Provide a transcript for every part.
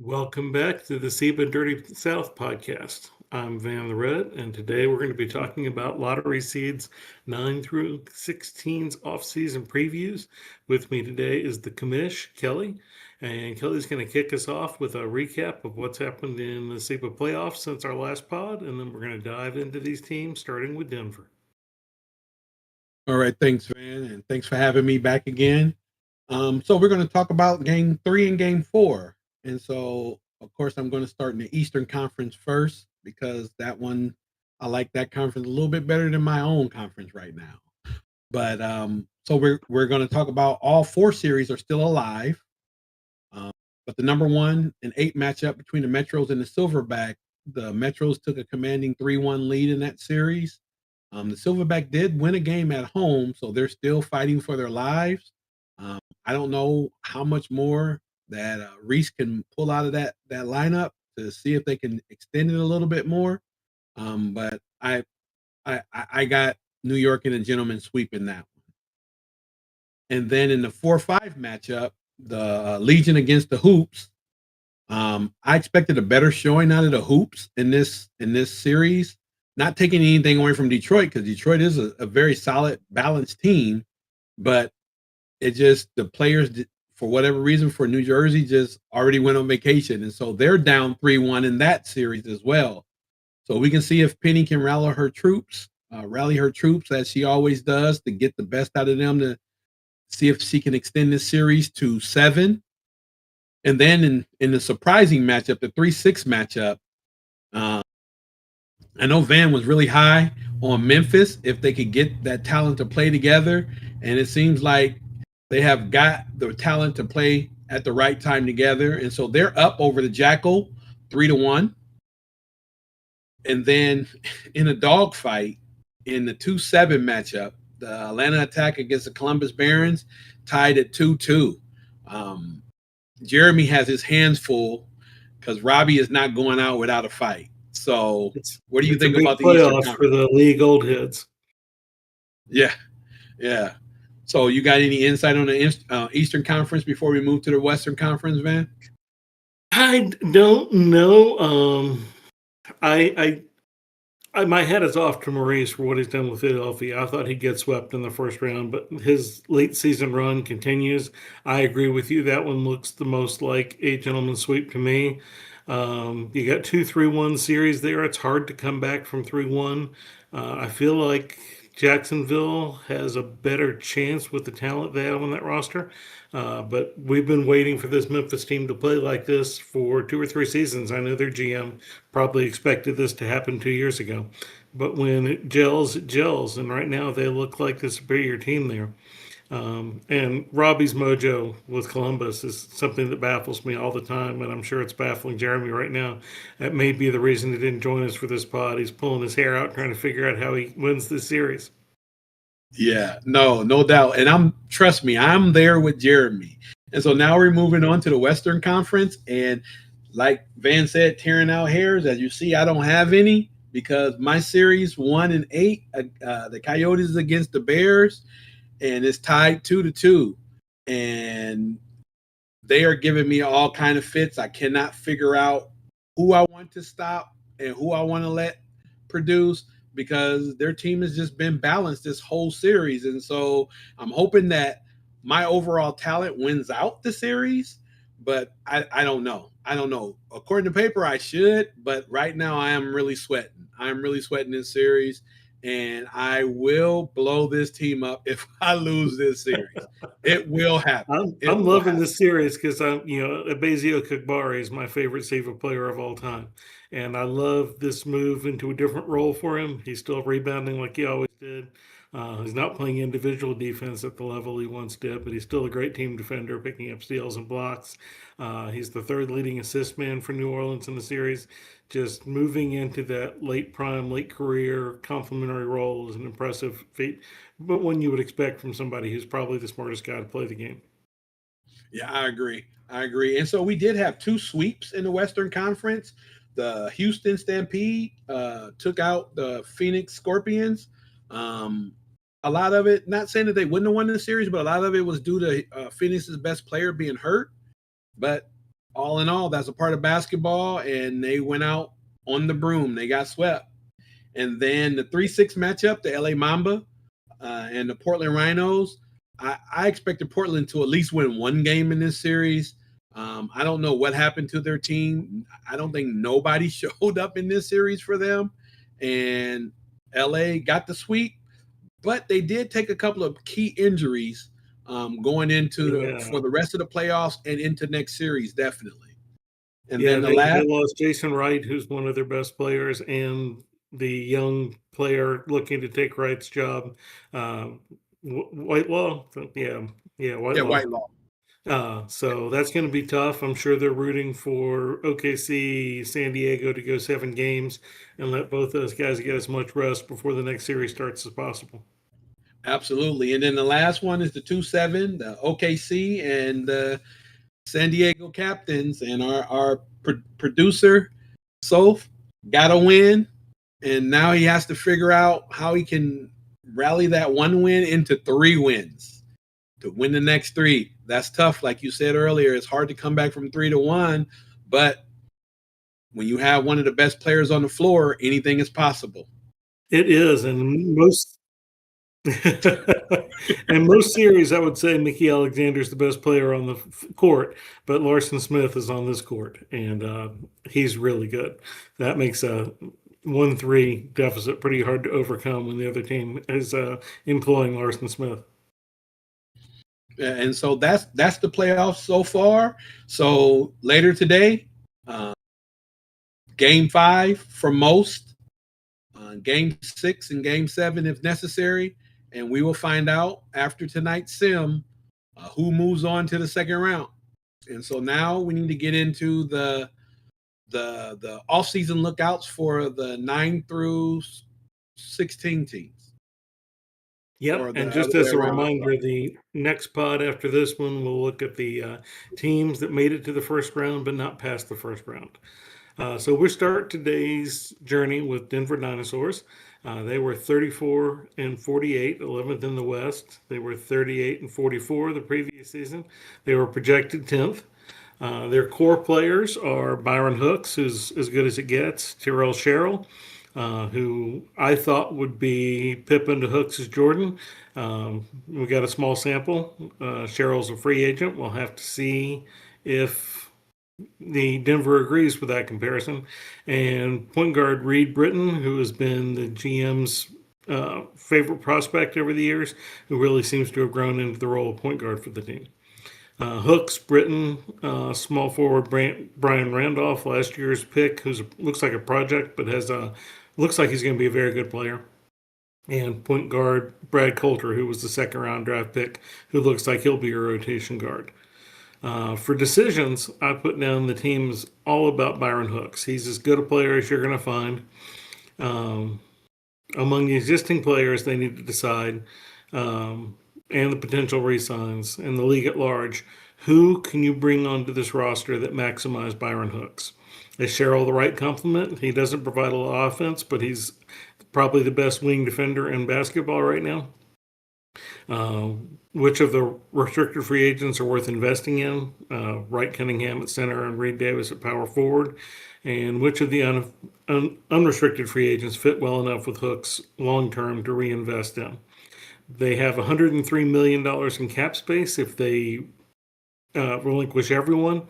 Welcome back to the SIBA Dirty South podcast. I'm Van the Red, and today we're going to be talking about lottery seeds 9 through 16's off-season previews. With me today is the commish, Kelly, and Kelly's going to kick us off with a recap of what's happened in the SIBA playoffs since our last pod, and then we're going to dive into these teams, starting with Denver. All right, thanks, Van, and thanks for having me back again. So we're going to talk about Game 3 and Game 4. And so, of course, I'm going to start in the Eastern Conference first because that one, I like that conference a little bit better than my own conference right now. But so we're going to talk about all four series are still alive. But the number 1 and 8 matchup between the Metros and the Silverback, the Metros took a commanding 3-1 lead in that series. The Silverback did win a game at home, so they're still fighting for their lives. I don't know how much more that Reese can pull out of that lineup to see if they can extend it a little bit more. But I got New York in a gentleman sweep in that one. And then in the 4-5 matchup, the Legion against the Hoops. I expected a better showing out of the Hoops in this series. Not taking anything away from Detroit, because Detroit is a very solid, balanced team, but it just the players, for whatever reason, for New Jersey, just already went on vacation, and so they're down 3-1 in that series as well. So we can see if Penny can rally her troops as she always does to get the best out of them to see if she can extend this series to 7. And then in the surprising matchup, the 3-6 matchup. I know Van was really high on Memphis if they could get that talent to play together, and it seems like they have got the talent to play at the right time together, and so they're up over the Jackal 3-1. And then in a dogfight in the 2-7 matchup, the Atlanta Attack against the Columbus Barons tied at 2-2. Jeremy has his hands full because Robbie is not going out without a fight. So, what do you think about the Eastern Conference? For the league old heads? Yeah. So, you got any insight on the Eastern Conference before we move to the Western Conference, Van? I don't know. My head is off to Maurice for what he's done with Philadelphia. I thought he'd get swept in the first round, but his late season run continues. I agree with you. That one looks the most like a gentleman's sweep to me. You got 2-3-1 series there. It's hard to come back from 3-1. I feel like Jacksonville has a better chance with the talent they have on that roster. But we've been waiting for this Memphis team to play like this for 2 or 3 seasons. I know their GM probably expected this to happen 2 years ago. But when it gels, it gels. And right now they look like the superior team there. And Robbie's mojo with Columbus is something that baffles me all the time, and I'm sure it's baffling Jeremy right now. That may be the reason he didn't join us for this pod. He's pulling his hair out trying to figure out how he wins this series. Yeah, no doubt. And trust me, I'm there with Jeremy. And so now we're moving on to the Western Conference. And like Van said, tearing out hairs. As you see, I don't have any because my series 1 and 8, the Coyotes against the Bears, and it's tied 2-2. And they are giving me all kind of fits. I cannot figure out who I want to stop and who I want to let produce, because their team has just been balanced this whole series. And so I'm hoping that my overall talent wins out the series, but I don't know. According to paper, I should, but right now I am really sweating. I'm really sweating this series, and I will blow this team up if I lose this series. It will happen. I'm loving this series because Abazio Kagbari is my favorite SIBA player of all time. And I love this move into a different role for him. He's still rebounding like he always did. He's not playing individual defense at the level he once did, but he's still a great team defender, picking up steals and blocks. He's the 3rd leading assist man for New Orleans in the series. Just moving into that late prime, late career complementary role is an impressive feat, but one you would expect from somebody who's probably the smartest guy to play the game. Yeah, I agree. And so we did have 2 sweeps in the Western Conference. The Houston Stampede took out the Phoenix Scorpions. A lot of it, not saying that they wouldn't have won the series, but a lot of it was due to Phoenix's best player being hurt. But all in all, that's a part of basketball, and they went out on the broom. They got swept. And then the 3-6 matchup, the LA Mamba and the Portland Rhinos, I expected Portland to at least win one game in this series. I don't know what happened to their team. I don't think nobody showed up in this series for them. And LA got the sweep, but they did take a couple of key injuries going into for the rest of the playoffs and into next series, definitely. And then they lost Jason Wright, who's one of their best players, and the young player looking to take Wright's job, Whitelaw. Whitelaw. So that's going to be tough. I'm sure they're rooting for OKC, San Diego to go 7 games and let both those guys get as much rest before the next series starts as possible. Absolutely. And then the last one is the 2-7, the OKC and the San Diego Captains. And our producer, Soph, got a win. And now he has to figure out how he can rally that one win into 3 wins to win the next 3. That's tough. Like you said earlier, it's hard to come back from 3-1. But when you have one of the best players on the floor, anything is possible. It is. And most and most series, I would say Mickey Alexander is the best player on the court, but Larson Smith is on this court, and he's really good. That makes a 1-3 deficit pretty hard to overcome when the other team is employing Larson Smith. And so that's the playoffs so far. So later today, Game 5 for most, Game 6 and Game 7 if necessary. And we will find out after tonight's sim who moves on to the second round. And so now we need to get into the off-season lookouts for the 9 through 16 teams. Yep, and just as a reminder, the next pod after this one, we'll look at the teams that made it to the first round but not past the first round. So we'll start today's journey with Denver Dinosaurs. They were 34-48, 11th in the West. They were 38-44 the previous season. They were projected 10th. Their core players are Byron Hooks, who's as good as it gets, Tyrell Sherrill, who I thought would be Pippen to Hooks as Jordan. We got a small sample. Sherrill's a free agent. We'll have to see if the Denver agrees with that comparison. And point guard Reed Britton, who has been the GM's favorite prospect over the years, who really seems to have grown into the role of point guard for the team. Hooks, Britton, small forward Brian Randolph, last year's pick, who looks like a project, but looks like he's going to be a very good player. And point guard Brad Coulter, who was the second round draft pick, who looks like he'll be a rotation guard. For decisions, I put down the team's all about Byron Hooks. He's as good a player as you're going to find. Among the existing players, they need to decide, and the potential re-signs and the league at large, who can you bring onto this roster that maximize Byron Hooks? Is Sherrill the right complement? He doesn't provide a lot of offense, but he's probably the best wing defender in basketball right now. Which of the restricted free agents are worth investing in? Wright Cunningham at center and Reed Davis at power forward. And which of the unrestricted free agents fit well enough with Hooks long-term to reinvest in? They have $103 million in cap space if they relinquish everyone.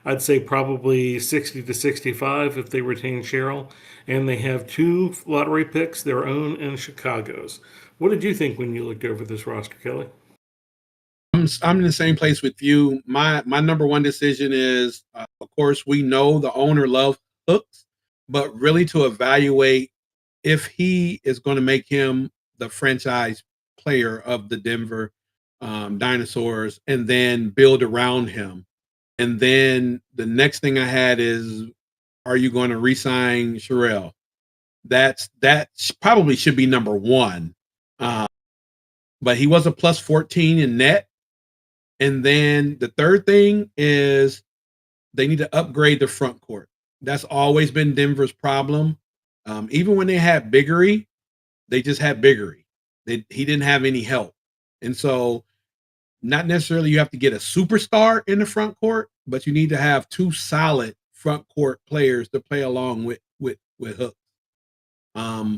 I'd say probably 60 to 65 if they retain Sherrill. And they have 2 lottery picks, their own and Chicago's. What did you think when you looked over this roster, Kelly? I'm in the same place with you. My number one decision is, of course, we know the owner loves Hooks, but really to evaluate if he is going to make him the franchise player of the Denver Dinosaurs and then build around him. And then the next thing I had is, are you going to re-sign Sherrill? That probably should be number 1. But he was a plus 14 in net. And then the third thing is they need to upgrade the front court. That's always been Denver's problem. Even when they had Biggery, they just had Biggery. He didn't have any help. And so not necessarily you have to get a superstar in the front court, but you need to have two solid front court players to play along with Hook.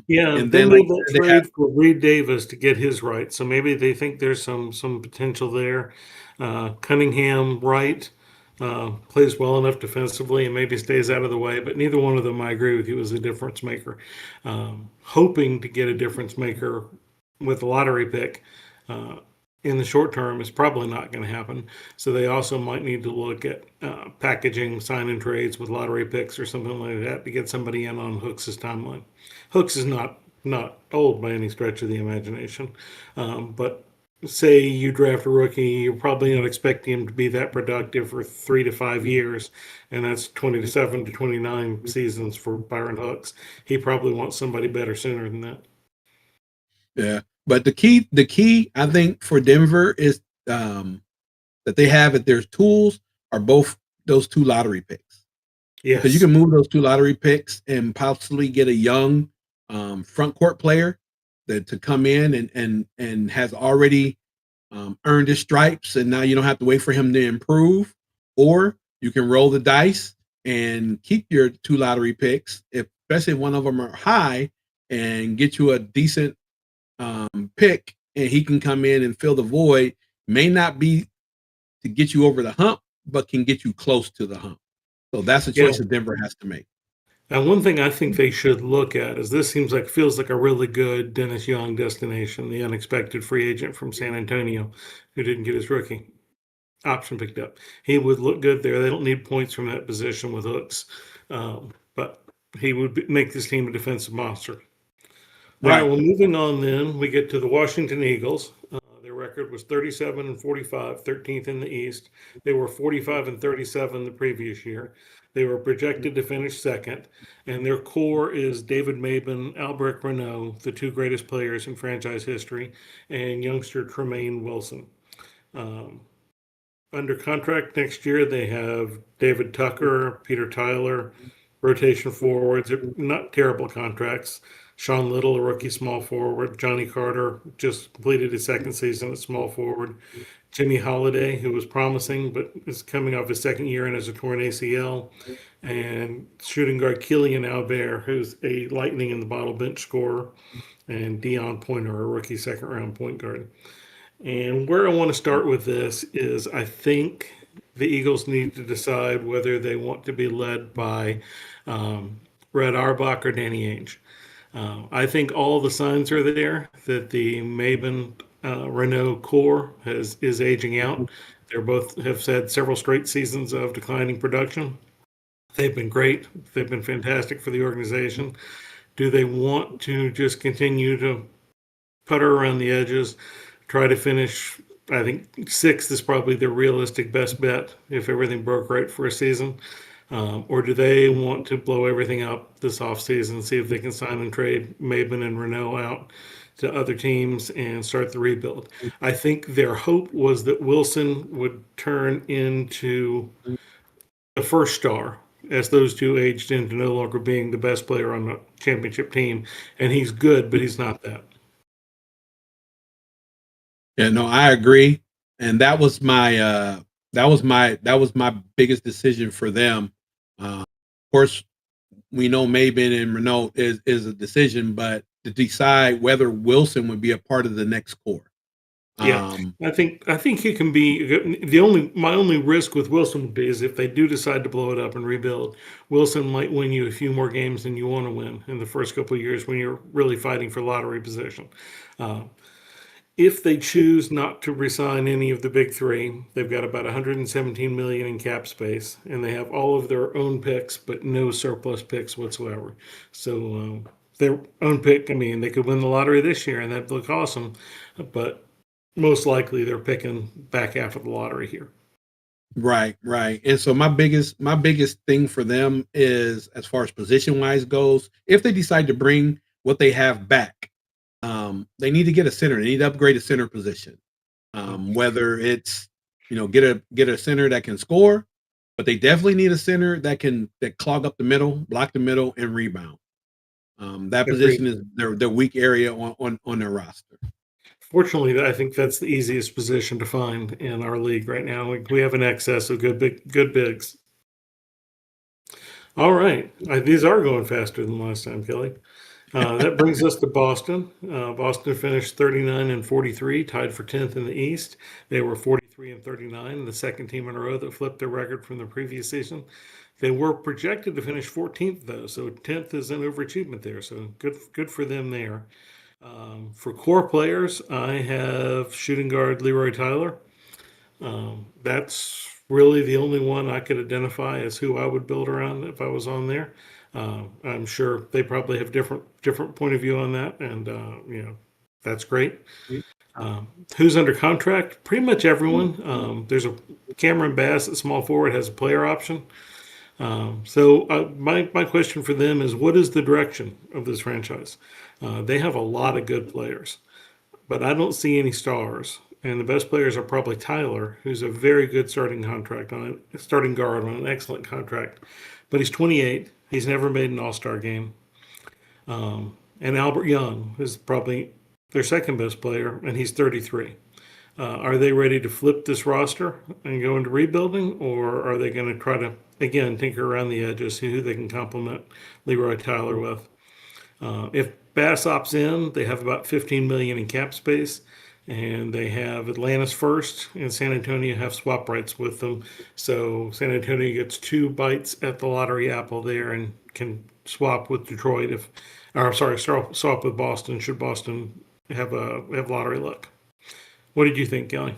Yeah, And they then like made you that said, they have trade for Reed Davis to get his right, so maybe they think there's some potential there. Cunningham, right, plays well enough defensively and maybe stays out of the way, but neither one of them, I agree with you, is a difference maker. Hoping to get a difference maker with a lottery pick uh, in the short term is probably not going to happen. So they also might need to look at packaging sign-in trades with lottery picks or something like that to get somebody in on Hooks' timeline. Hooks is not old by any stretch of the imagination, but say you draft a rookie, you're probably not expecting him to be that productive for 3 to 5 years, and that's 27 to 29 seasons for Byron Hooks. He probably wants somebody better sooner than that. yeah. But the key I think for Denver is that they have at their tools are both those two lottery picks, because you Yes. can move those two lottery picks and possibly get a young front court player that to come in and has already earned his stripes, and now you don't have to wait for him to improve. Or you can roll the dice and keep your two lottery picks, especially if one of them are high, and get you a decent pick, and he can come in and fill the void. May not be to get you over the hump, but can get you close to the hump. So that's a Yeah. choice that Denver has to make. And one thing I think they should look at is this feels like a really good Dennis Young destination, the unexpected free agent from San Antonio who didn't get his rookie option picked up. He would look good there. They don't need points from that position with Hooks, but he would make this team a defensive monster. All right, Right. well, moving on then, we get to the Washington Eagles. Their record was 37 and 45, 13th in the East. They were 45 and 37 the previous year. They were projected to finish second, and their core is David Maben, Albrecht Renault, the two greatest players in franchise history, and youngster Tremaine Wilson. Um, Under contract next year, they have David Tucker, Peter Tyler, rotation forwards. Not terrible contracts. Sean Little, a rookie small forward. Johnny Carter just completed his second season at small forward. Jimmy Holiday, who was promising but is coming off his second year and has a torn ACL. And shooting guard Killian Albert, who's a lightning in the bottle bench scorer. And Dion Pointer, a rookie second round point guard. And where I want to start with this is I think the Eagles need to decide whether they want to be led by Red Auerbach or Danny Ainge. I think all the signs are there that the Maben Renault core is aging out. They're both have said several straight seasons of declining production. They've been great. They've been fantastic for the organization. Do they want to just continue to putter around the edges, try to finish? I think sixth is probably the realistic best bet if everything broke right for a season. Or do they want to blow everything up this offseason, see if they can sign and trade Maben and Renault out to other teams and start the rebuild? I think their hope was that Wilson would turn into the first star as those two aged into no longer being the best player on the championship team. And he's good, but he's not that. Yeah, no, I agree. And that was my biggest decision for them. Of course, we know Maben and Renault is a decision, but to decide whether Wilson would be a part of the next core. Yeah, Um, I think he can be the only my only risk with Wilson would be is if they do decide to blow it up and rebuild, Wilson might win you a few more games than you want to win in the first couple of years when you're really fighting for lottery position. Uh, if they choose not to resign any of the big three, they've got about 117 million in cap space, and they have all of their own picks, but no surplus picks whatsoever. So their own pick, I mean, they could win the lottery this year, and that'd look awesome, but most likely they're picking back half of the lottery here. right, right. And so my biggest thing for them is, as far as position wise goes, if they decide to bring what they have back, they need to get a center. They need to upgrade a center position. Whether it's get a center that can score, but they definitely need a center that clog up the middle, block the middle, and rebound. That Agreed. position is their weak area on their roster. Fortunately, I think that's the easiest position to find in our league right now. We have an excess of good bigs. All right, these are going faster than last time, Kelly. That brings us to Boston. Boston finished 39 and 43, tied for 10th in the East. They were 43 and 39, the second team in a row that flipped their record from the previous season. They were projected to finish 14th though, so 10th is an overachievement there. So good for them there. For core players, I have shooting guard Leroy Tyler. That's really the only one I could identify as who I would build around if I was on there. I'm sure they probably have different point of view on that, and that's great. Who's under contract? Pretty much everyone. There's a Cameron Bass at small forward has a player option. My question for them is, what is the direction of this franchise? They have a lot of good players, but I don't see any stars. And the best players are probably Tyler, who's a very good starting guard on an excellent contract. But he's 28. He's never made an All-Star game. And Albert Young is probably their second best player, and he's 33. Are they ready to flip this roster and go into rebuilding, or are they going to try to, again, tinker around the edges, see who they can complement Leroy Tyler with? If Bass opts in, they have about 15 million in cap space, and they have Atlanta's first, and San Antonio have swap rights with them. So San Antonio gets 2 bites at the lottery apple there, and can swap with Detroit swap with Boston should Boston have lottery luck. What did you think, Kelly?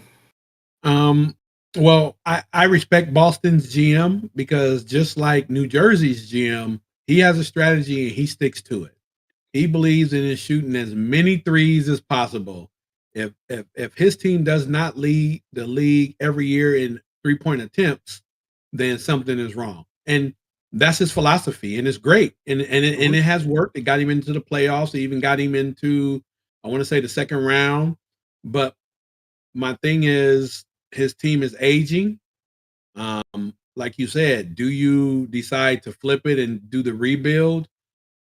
Well, I respect Boston's GM because just like New Jersey's GM, he has a strategy and he sticks to it. He believes in shooting as many threes as possible. If his team does not lead the league every year in 3-point attempts, then something is wrong. And that's his philosophy, and it's great. And it has worked. It got him into the playoffs. It even got him into, I want to say, the second round. But my thing is, his team is aging. Like you said, do you decide to flip it and do the rebuild?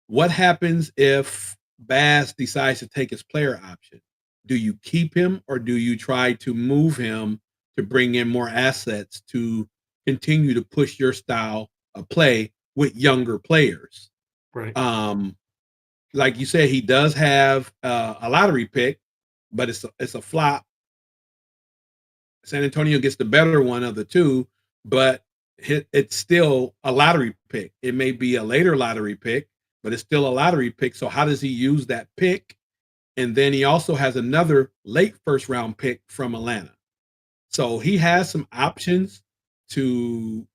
What happens if Bass decides to take his player option? Do you keep him or do you try to move him to bring in more assets to continue to push your style of play with younger players? Right. Like you said, he does have a lottery pick, but it's a flop. San Antonio gets the better one of the two, but it's still a lottery pick. It may be a later lottery pick, but it's still a lottery pick. So how does he use that pick? And then he also has another late first round pick from Atlanta. So he has some options to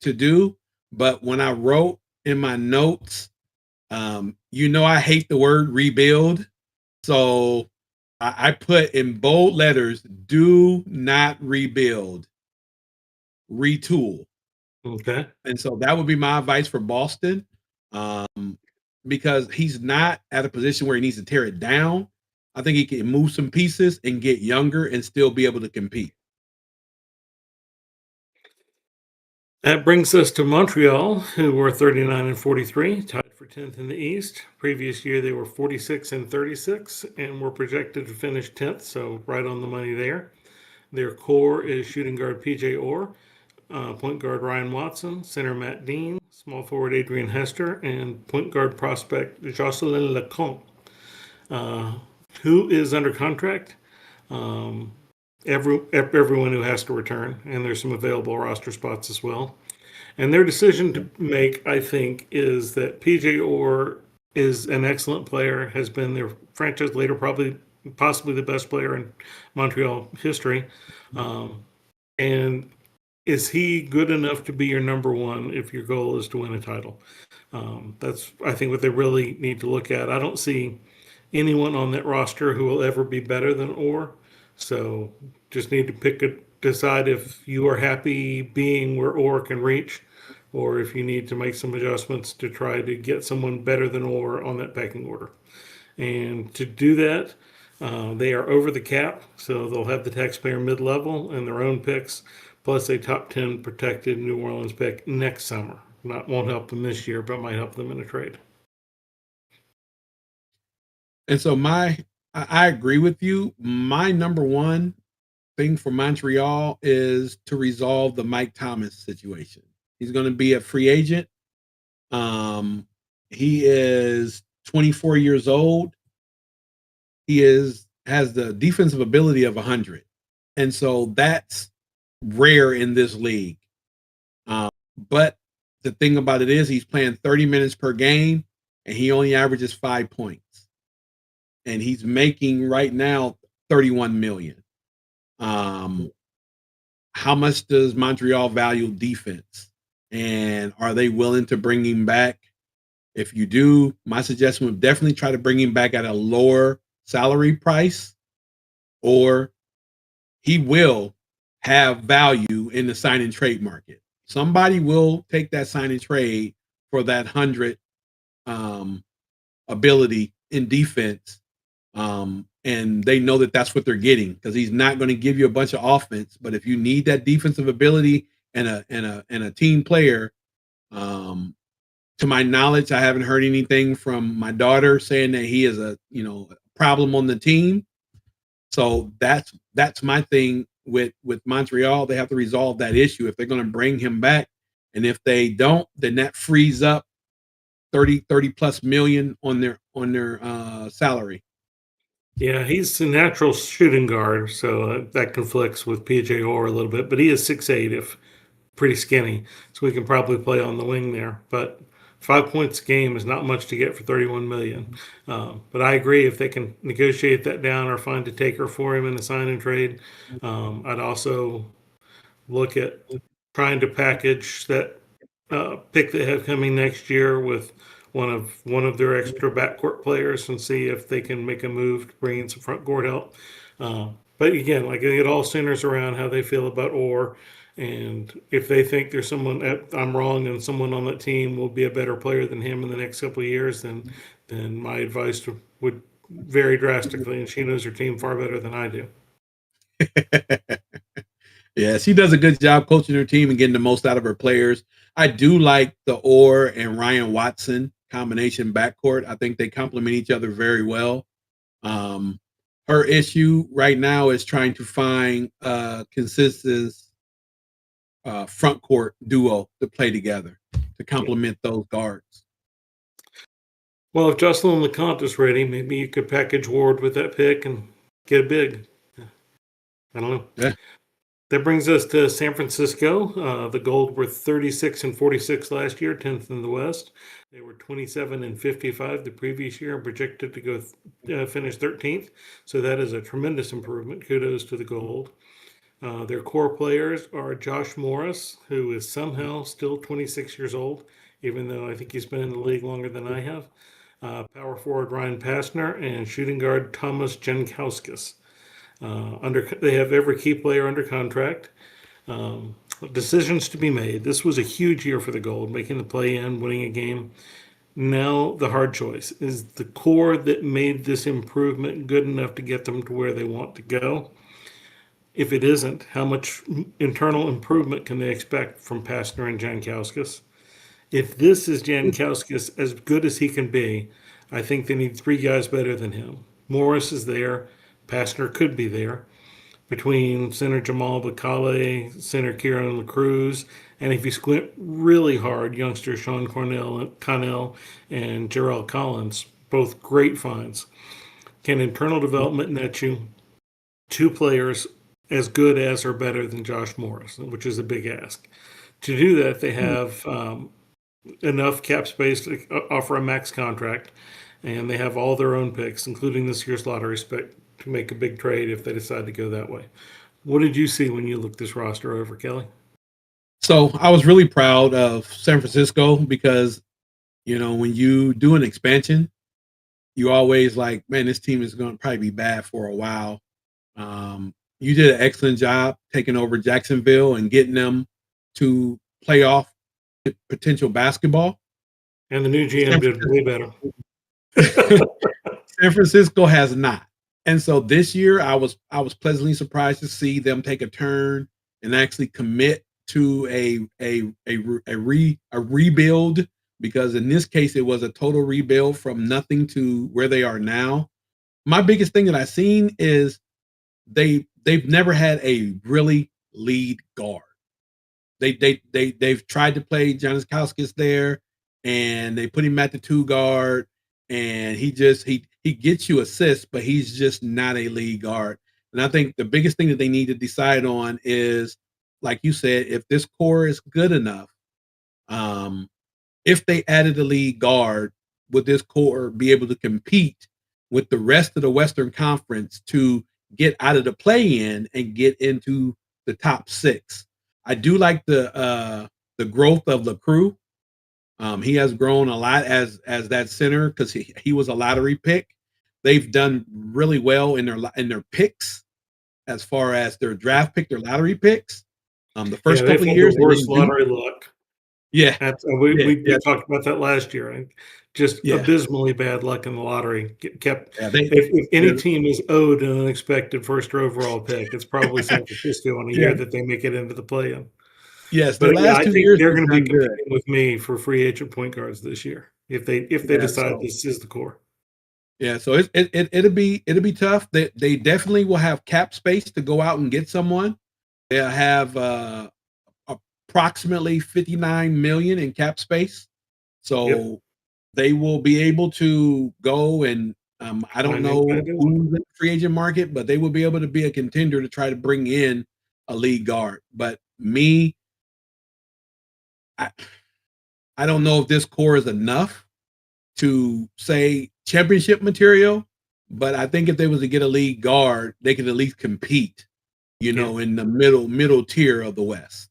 do. But when I wrote in my notes, I hate the word rebuild. So I put in bold letters, do not rebuild, retool. Okay. And so that would be my advice for Boston, because he's not at a position where he needs to tear it down. I think he can move some pieces and get younger and still be able to compete. That brings us to Montreal, who were 39 and 43, tied for 10th in the East. Previous year, they were 46 and 36 and were projected to finish 10th, so right on the money there. Their core is shooting guard PJ Orr, point guard Ryan Watson, center Matt Dean, small forward Adrian Hester, and point guard prospect Jocelyn Lecomte. Who is under contract? Everyone who has to return, and there's some available roster spots as well. And their decision to make, I think, is that PJ Orr is an excellent player, has been their franchise leader, possibly the best player in Montreal history. And is he good enough to be your number one if your goal is to win a title? That's, I think, what they really need to look at. I don't see anyone on that roster who will ever be better than Orr. So just need to decide if you are happy being where Orr can reach, or if you need to make some adjustments to try to get someone better than Orr on that pecking order. And to do that, they are over the cap, so they'll have the taxpayer mid-level and their own picks, plus a top 10 protected New Orleans pick next summer. Won't help them this year, but might help them in a trade. And so I agree with you. My number one thing for Montreal is to resolve the Mike Thomas situation. He's going to be a free agent. Um, he is 24 years old. He has the defensive ability of 100, and so that's rare in this league. Um, but the thing about it is, he's playing 30 minutes per game, and he only averages 5 points, and he's making right now 31 million. How much does Montreal value defense? And are they willing to bring him back? If you do, my suggestion would definitely try to bring him back at a lower salary price, or he will have value in the sign and trade market. Somebody will take that sign and trade for that 100 ability in defense. And they know that that's what they're getting, because he's not going to give you a bunch of offense. But if you need that defensive ability and a team player, to my knowledge, I haven't heard anything from my daughter saying that he is a problem on the team. So that's my thing with Montreal. They have to resolve that issue if they're going to bring him back. And if they don't, then that frees up 30 plus million on their salary. Yeah, he's a natural shooting guard, so that conflicts with PJ Orr a little bit. But he is 6'8", if pretty skinny, so we can probably play on the wing there. But 5 points a game is not much to get for 31 million. But I agree, if they can negotiate that down or find a taker for him in a sign and trade, I'd also look at trying to package that pick they have coming next year with one of their extra backcourt players and see if they can make a move to bring in some front court help. But again, like, it all centers around how they feel about Orr, and if they think there's someone I'm wrong and someone on that team will be a better player than him in the next couple of years, then my advice would vary drastically. And she knows her team far better than I do. Yeah, she does a good job coaching her team and getting the most out of her players. I do like the Orr and Ryan Watson combination backcourt. I think they complement each other very well. Her issue right now is trying to find a consistent front court duo to play together to complement those guards. Well, if Jocelyn LeConte is ready, maybe you could package Ward with that pick and get a big. I don't know. Yeah. That brings us to San Francisco. The Gold were 36-46 last year, 10th in the West. They were 27-55 the previous year and projected to go finish 13th. So that is a tremendous improvement. Kudos to the Gold. Their core players are Josh Morris, who is somehow still 26 years old, even though I think he's been in the league longer than I have. Power forward Ryan Pastner and shooting guard Thomas Jankowskis. They have every key player under contract. Decisions to be made. This was a huge year for the Gold, making the play-in, winning a game. Now the hard choice is the core that made this improvement good enough to get them to where they want to go. If it isn't, how much internal improvement can they expect from Pastner and Jankowskis? If this is Jankowskis as good as he can be, I think they need three guys better than him. Morris is there. Pastner could be there. Between center Jamal Bacale, center Kieran LaCruz, and if you squint really hard, youngster Sean Connell and Jarrell Collins, both great finds. Can internal development net you two players as good as or better than Josh Morris, which is a big ask? To do that, they have enough cap space to offer a max contract, and they have all their own picks, including this year's lottery pick, to make a big trade if they decide to go that way. What did you see when you looked this roster over, Kelly? So I was really proud of San Francisco because, when you do an expansion, you always like, man, this team is going to probably be bad for a while. You did an excellent job taking over Jacksonville and getting them to playoff potential basketball. And the new GM did way better. San Francisco has not. And so this year I was pleasantly surprised to see them take a turn and actually commit to a rebuild, because in this case it was a total rebuild from nothing to where they are now. my biggest thing that I've seen is they've never had a really lead guard. They've tried to play Janis Kauskis there, and they put him at the 2 guard, and he gets you assists, but he's just not a lead guard. And I think the biggest thing that they need to decide on is, like you said, if this core is good enough. If they added a lead guard, would this core be able to compete with the rest of the Western Conference to get out of the play-in and get into the top 6? I do like the growth of LaCrue. He has grown a lot as that center because he was a lottery pick. They've done really well in their picks as far as their draft pick, their lottery picks. The Yeah, first they've couple of had the years they worst didn't do. lottery luck. Yeah, That's, yeah, we yeah, talked about that last year. Just yeah, abysmally bad luck in the lottery. Kept yeah. if any They're, team is owed an unexpected first overall pick, it's probably San Francisco on a yeah, year that they make it into the play-in. yes. Their But yeah, last I 2 think years they're they've going to be done good. competing with me for free agent point guards this year if they Yeah, decide so this is the core. yeah, so it'll be tough. They definitely will have cap space to go out and get someone. They'll have approximately 59 million in cap space. Yep, So they will be able to go and I don't find any know kind of one. who's in the free agent market, but they will be able to be a contender to try to bring in a lead guard. But me, I, I don't know if this core is enough to say championship material, but I think if they was to get a lead guard, they could at least compete, Yeah. in the middle tier of the West.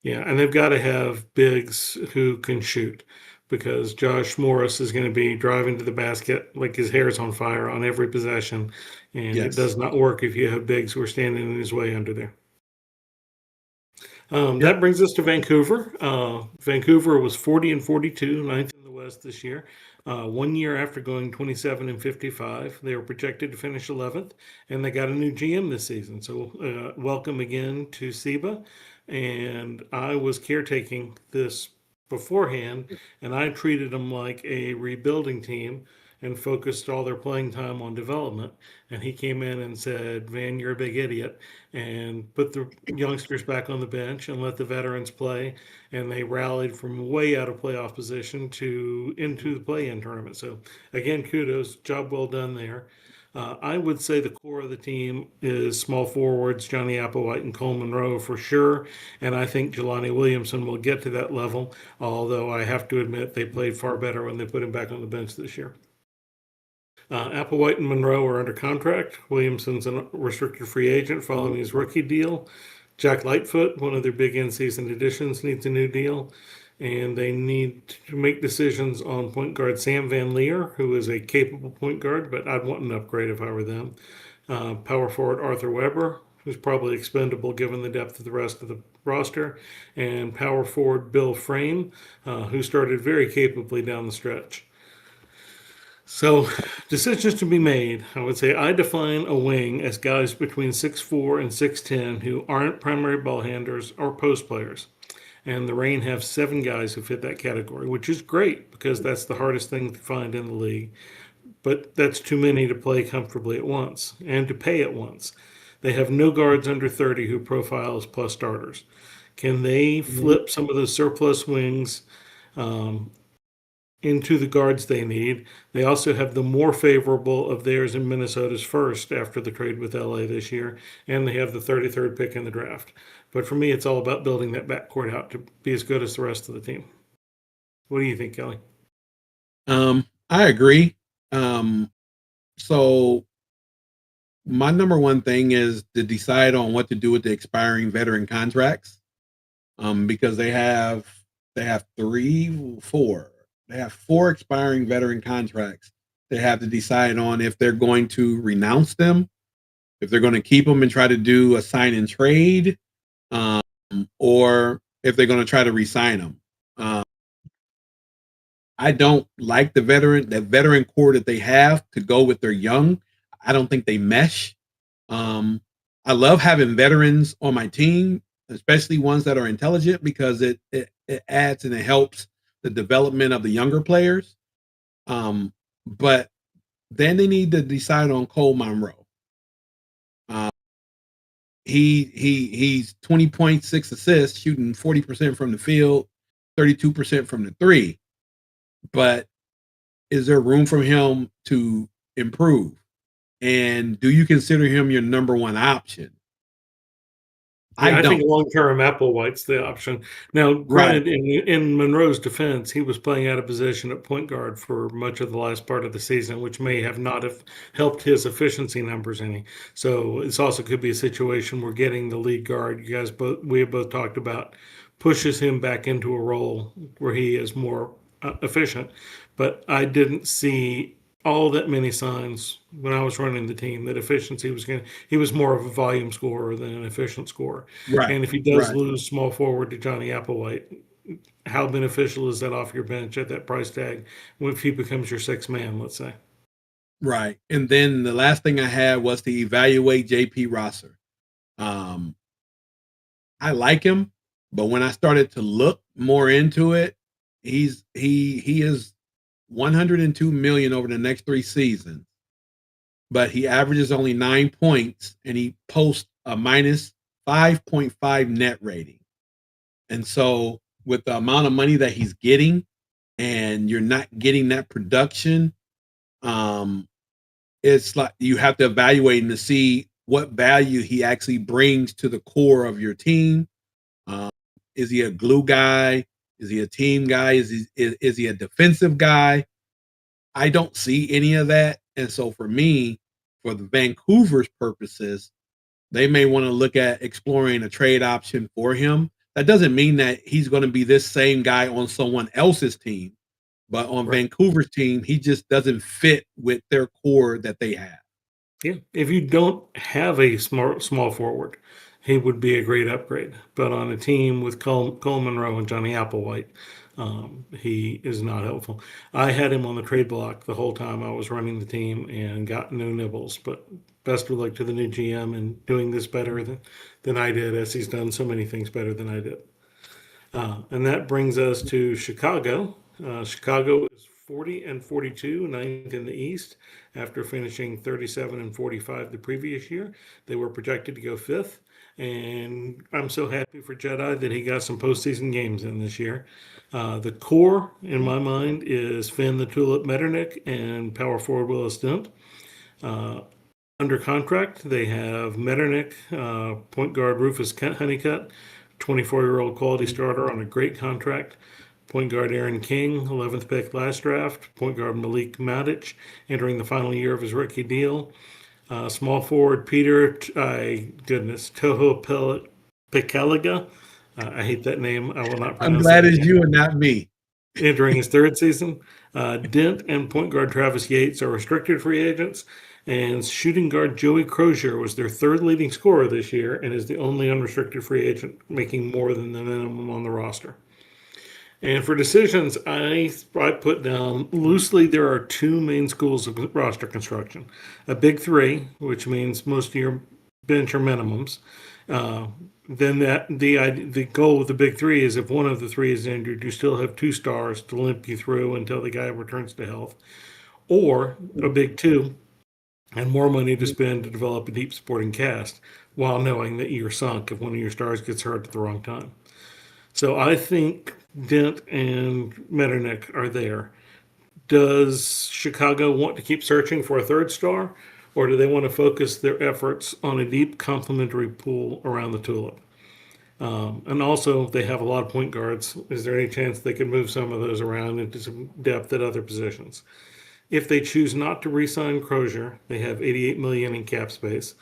Yeah, and they've got to have bigs who can shoot because Josh Morris is going to be driving to the basket like his hair's on fire on every possession, and it Yes. does not work if you have bigs who are standing in his way under there. Yep. That brings us to Vancouver. Vancouver was 40 and 42, ninth in the West this year. 1 year after going 27 and 55, they were projected to finish 11th, and they got a new GM this season. So, welcome again to SIBA. And I was caretaking this beforehand, and I treated them like a rebuilding team and focused all their playing time on development. And he came in and said, Van, you're a big idiot, and put the youngsters back on the bench and let the veterans play. And they rallied from way out of playoff position to into the play-in tournament. So again, kudos, job well done there. I would say the core of the team is small forwards, Johnny Applewhite and Cole Monroe for sure. And I think Jelani Williamson will get to that level, although I have to admit they played far better when they put him back on the bench this year. Applewhite and Monroe are under contract. Williamson's a restricted free agent following his rookie deal. Jack Lightfoot, one of their big in-season additions, needs a new deal. And they need to make decisions on point guard Sam Van Leer, who is a capable point guard, but I'd want an upgrade if I were them. Power forward Arthur Weber, who's probably expendable given the depth of the rest of the roster. And power forward Bill Frame, who started very capably down the stretch. So, decisions to be made. I would say I define a wing as guys between 6'4" and 6'10" who aren't primary ball handlers or post players. And the Reign have 7 guys who fit that category, which is great because that's the hardest thing to find in the league. But that's too many to play comfortably at once and to pay at once. They have no guards under 30 who profile as plus starters. Can they flip some of those surplus wings into the guards they need? They also have the more favorable of theirs in Minnesota's first after the trade with LA this year, and they have the 33rd pick in the draft. But for me, it's all about building that backcourt out to be as good as the rest of the team. What do you think, Kelly? I agree. So my number one thing is to decide on what to do with the expiring veteran contracts. Because they have 4 expiring veteran contracts. They have to decide on if they're going to renounce them, if they're going to keep them and try to do a sign and trade, or if they're going to try to re-sign them. I don't like that veteran core that they have to go with their young. I don't think they mesh. I love having veterans on my team, especially ones that are intelligent, because it adds and it helps the development of the younger players. But Then they need to decide on Cole Monroe. He's 20.6 assists, shooting 40% from the field, 32% from the three. But is there room for him to improve? And do you consider him your number one option? Yeah, I I think don't. long-term Applewhite's the option. Now, Right. granted, in Monroe's defense, he was playing out of position at point guard for much of the last part of the season, which may have not have helped his efficiency numbers any. So this also could be a situation where getting the lead guard, we have both talked about, pushes him back into a role where he is more efficient. But I didn't see all that many signs when I was running the team that efficiency was going to, he was more of a volume scorer than an efficient scorer. Right. And if he does Right. lose small forward to Johnny Applewhite, how beneficial is that off your bench at that price tag if he becomes your sixth man, let's say? Right. And then the last thing I had was to evaluate JP Rosser. I like him, but when I started to look more into it, he is 102 million over the next 3 seasons, but he averages only 9 points and he posts a minus 5.5 net rating. And so with the amount of money that he's getting and you're not getting that production, it's like you have to evaluate him to see what value he actually brings to the core of your team. Is he a glue guy? Is he a team guy? Is he a defensive guy? I don't see any of that. And so for me, for the Vancouver's purposes, they may want to look at exploring a trade option for him. That doesn't mean that he's going to be this same guy on someone else's team, but on Right. Vancouver's team, he just doesn't fit with their core that they have. Yeah. If you don't have a small forward, he would be a great upgrade. But on a team with Cole Monroe and Johnny Applewhite, he is not helpful. I had him on the trade block the whole time I was running the team and got no nibbles. But best of luck to the new GM and doing this better than I did, as he's done so many things better than I did. And that brings us to Chicago. Chicago is 40 and 42, ninth in the East, after finishing 37 and 45 the previous year. They were projected to go fifth, and I'm so happy for Jedi that he got some postseason games in this year. The core, in my mind, is Finn the Tulip Metternich and power forward Willis Dent. Under contract, they have Metternich, point guard Rufus Honeycutt, 24-year-old quality starter on a great contract. Point guard Aaron King, 11th pick last draft. Point guard Malik Matic, entering the final year of his rookie deal. Small forward Peter, Toho Pekaliga. I hate that name. I will not I'm pronounce glad that it's again. you and not me. Entering his third season. Dent and point guard Travis Yates are restricted free agents. And shooting guard Joey Crozier was their third leading scorer this year and is the only unrestricted free agent making more than the minimum on the roster. And for decisions, I put down loosely there are two main schools of roster construction: a big three, which means most of your bench are minimums. Then the goal with the big three is if one of the three is injured, you still have two stars to limp you through until the guy returns to health, or a big two and more money to spend to develop a deep supporting cast while knowing that you're sunk if one of your stars gets hurt at the wrong time. So I think Dent and Metternich are there. Does Chicago want to keep searching for a third star, or do they want to focus their efforts on a deep complementary pool around the tulip? And also, they have a lot of point guards. Is there any chance they could move some of those around into some depth at other positions? If they choose not to re-sign Crozier, they have 88 million in cap space.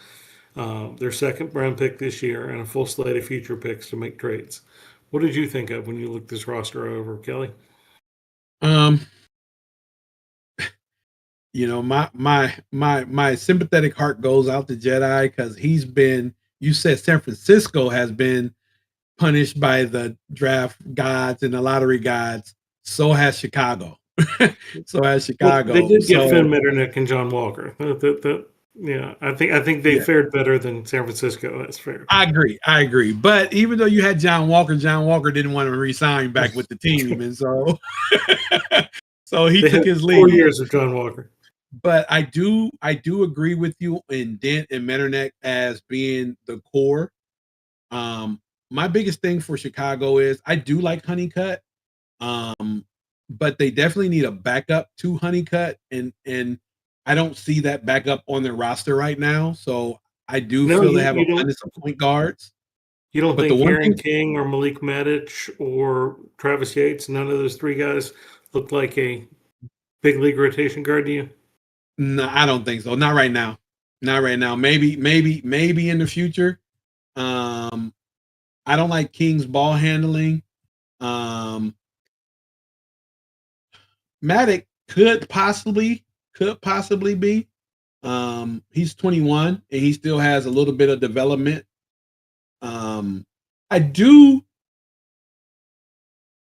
Their second round pick this year and a full slate of future picks to make trades. What did you think of when you looked this roster over, Kelly? Um, my sympathetic heart goes out to Jedi because he's been. You said San Francisco has been punished by the draft gods and the lottery gods. So has Chicago. So has Well, they Chicago. did get So Finn Metternich and John Walker. Yeah, I think they yeah, fared better than San Francisco. That's fair. I agree. But even though you had John Walker didn't want to resign back with the team, and so so he They took had his 4 leave. years of John Walker. but I do agree with you in Dent and Metternich as being the core. Um, my biggest thing for Chicago is I do like Honeycutt, but they definitely need a backup to Honeycutt, and I don't see that backup on their roster right now. So I do No, feel they you, have you don't abundance of point guards. you don't But the think one Aaron thing, King or Malik Matic or Travis Yates, none of those three guys look like a big league rotation guard to you? no, I don't think so. Not right now. Not right now. Maybe in the future. Um, I don't like King's ball handling. Um, Matic could possibly be. He's 21 and he still has a little bit of development. Um, I do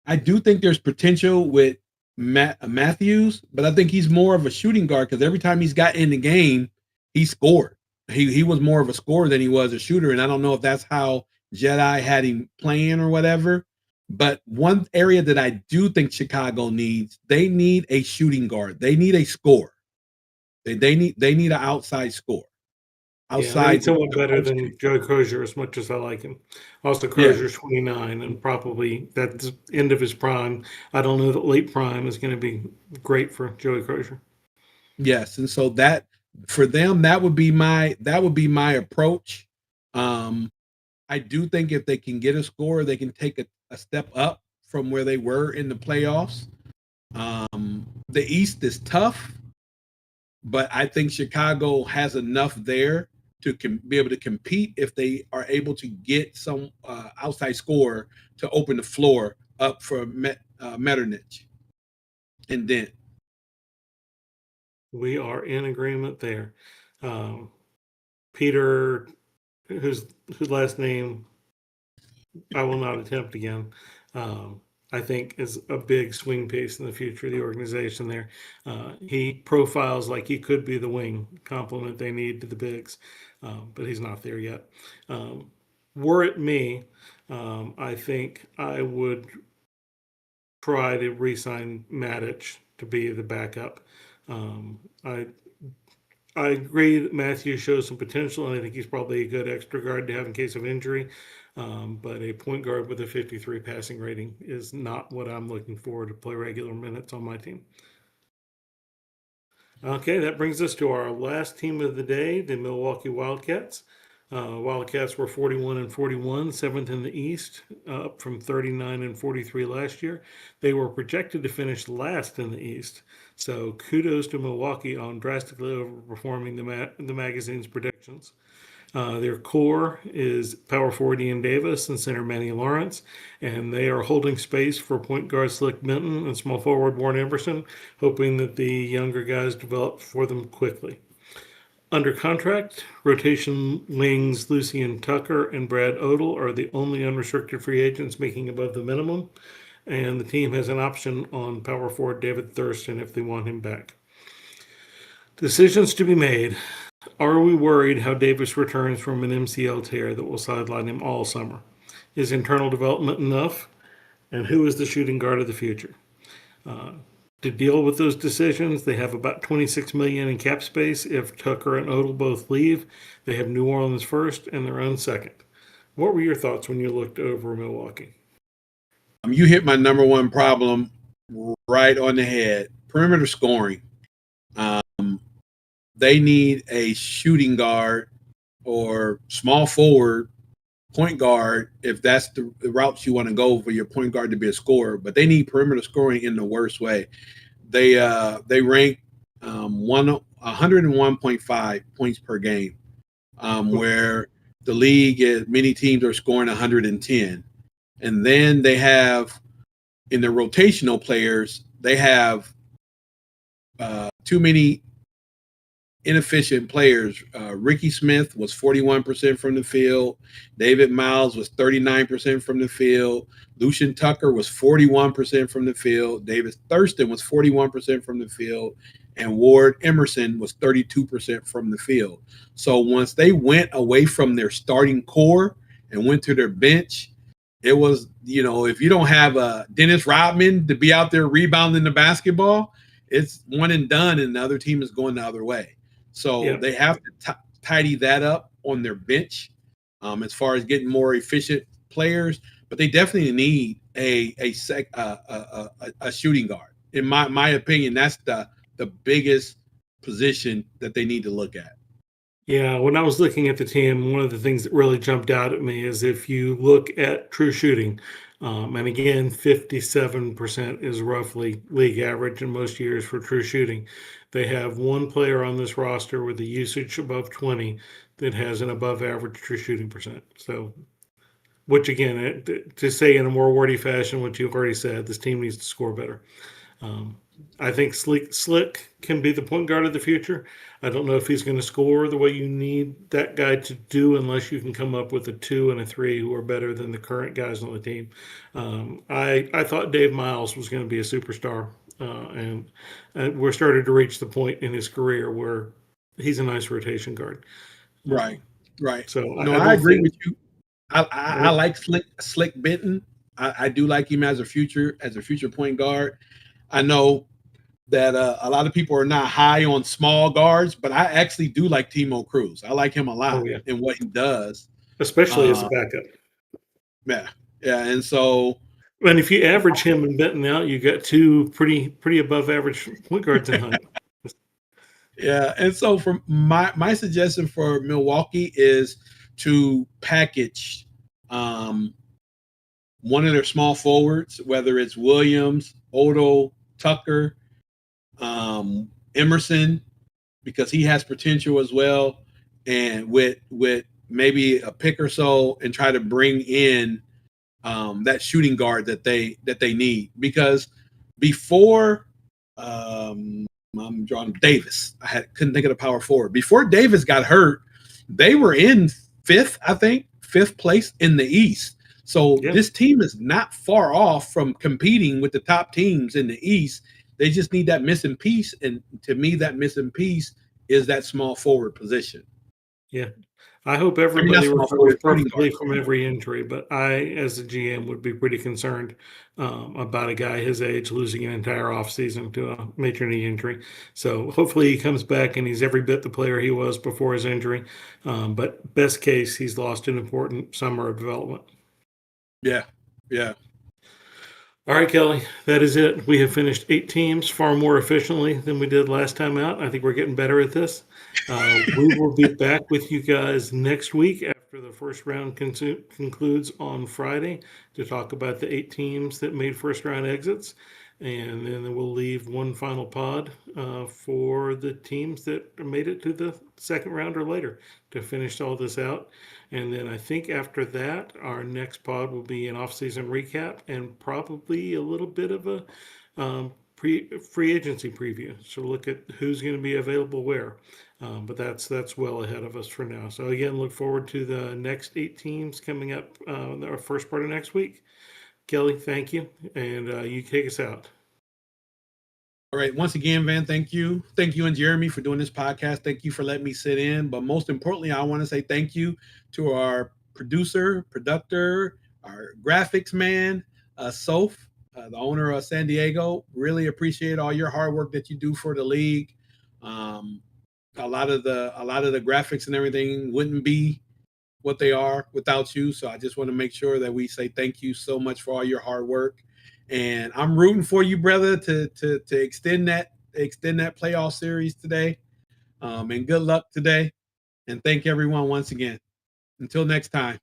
I do think there's potential with Matthews, but I think he's more of a shooting guard because every time he's got in the game, he scored. He was more of a scorer than he was a shooter, and I don't know if that's how Jedi had him playing or whatever. But one area that I do think Chicago needs, they need a shooting guard. They need a scorer. They need an outside score Yeah, they need outside someone the better post. than Joe Crozier as much as I like him. Also, Yeah. Crozier's 29 and probably that's the end of his prime. I don't know that late prime is going to be great for Joey Crozier. Yes, and so that for them that would be my approach. Um, I do think if they can get a score, they can take a step up from where they were in the playoffs. The East is tough, but I think Chicago has enough there to be able to compete if they are able to get some outside score to open the floor up for Metternich and Dent. We are in agreement there. Um, Peter, whose last name I will not attempt again. Um, I think is a big swing piece in the future of the organization there. He profiles like he could be the wing complement they need to the bigs, but he's not there yet. Um, were it me, I think I would try to re-sign Matic to be the backup. I agree that Matthew shows some potential, and I think he's probably a good extra guard to have in case of injury. But a point guard with a 53 passing rating is not what I'm looking for to play regular minutes on my team. Okay, that brings us to our last team of the day, the Milwaukee Wildcats. Wildcats were 41 and 41, seventh in the East, up from 39 and 43 last year. They were projected to finish last in the East, so kudos to Milwaukee on drastically overperforming the magazine's predictions. Their core is power forward Ian Davis and center Manny Lawrence, and they are holding space for point guard Slick Minton and small forward Warren Emerson, hoping that the younger guys develop for them quickly. Under contract, rotation wings Lucian Tucker and Brad Odell are the only unrestricted free agents making above the minimum, and the team has an option on power forward David Thurston if they want him back. Decisions to be made. Are we worried how Davis returns from an MCL tear that will sideline him all summer? Is internal development enough? And who is the shooting guard of the future? To deal with those decisions, they have about 26 million in cap space. If Tucker and Odell both leave, they have New Orleans first and their own second. What were your thoughts when you looked over Milwaukee? You hit my number one problem right on the head. Perimeter scoring. They need a shooting guard or small forward, point guard, if that's the routes you want to go for your point guard to be a scorer. But they need perimeter scoring in the worst way. They rank 101.5 points per game, where the league, many teams are scoring 110. And then they have in the rotational players, they have too many inefficient players. Ricky Smith was 41% from the field. David Miles was 39% from the field. Lucian Tucker was 41% from the field. Davis Thurston was 41% from the field. And Ward Emerson was 32% from the field. So once they went away from their starting core and went to their bench, it was, if you don't have Dennis Rodman to be out there rebounding the basketball, it's one and done, and the other team is going the other way. So they have to tidy that up on their bench as far as getting more efficient players. But they definitely need a shooting guard. In my opinion, that's the biggest position that they need to look at. Yeah, when I was looking at the team, one of the things that really jumped out at me is if you look at true shooting, and again, 57% is roughly league average in most years for true shooting. They have one player on this roster with a usage above 20 that has an above average true shooting percent. So, which again, to say in a more wordy fashion, what you've already said, this team needs to score better. Um, I think Slick can be the point guard of the future. I don't know if he's going to score the way you need that guy to do unless you can come up with a 2 and a 3 who are better than the current guys on the team. I thought Dave Miles was going to be a superstar, and we're starting to reach the point in his career where he's a nice rotation guard. Right. So No, I agree with you. I like Slick Benton. I do like him as a future point guard. I know that a lot of people are not high on small guards, but I actually do like Timo Cruz. I like him a lot in what he does, especially as a backup. Yeah, and so. And if you average him and Benton out, you got two pretty above average point guards in height. Yeah, and so for my suggestion for Milwaukee is to package one of their small forwards, whether it's Williams, Odo, Tucker, Emerson, because he has potential as well, and with maybe a pick or so, and try to bring in that shooting guard that they need. Because before I'm drawing Davis, couldn't think of the power forward. Before Davis got hurt, they were in fifth place in the East. So this team is not far off from competing with the top teams in the East. They just need that missing piece. And to me, that missing piece is that small forward position. Yeah. I hope everybody recovers perfectly from every injury, but I, as a GM, would be pretty concerned about a guy his age losing an entire offseason to a major knee injury. So hopefully he comes back and he's every bit the player he was before his injury. But best case, he's lost an important summer of development. Yeah. All right, Kelly, that is it. We have finished 8 teams far more efficiently than we did last time out. I think we're getting better at this. We will be back with you guys next week after the first round concludes on Friday to talk about the 8 teams that made first round exits. And then we'll leave one final pod for the teams that made it to the second round or later to finish all this out. And then I think after that, our next pod will be an off-season recap and probably a little bit of a free agency preview. So look at who's going to be available where. But that's well ahead of us for now. So again, look forward to the next 8 teams coming up our first part of next week. Kelly, thank you. And you take us out. All right. Once again, Van, thank you. Thank you and Jeremy for doing this podcast. Thank you for letting me sit in. But most importantly, I want to say thank you to our producer, our graphics man, Soph, the owner of San Diego. Really appreciate all your hard work that you do for the league. A lot of the graphics and everything wouldn't be what they are without you. So I just want to make sure that we say thank you so much for all your hard work. And I'm rooting for you, brother, to extend that playoff series today. And good luck today. And thank everyone once again. Until next time.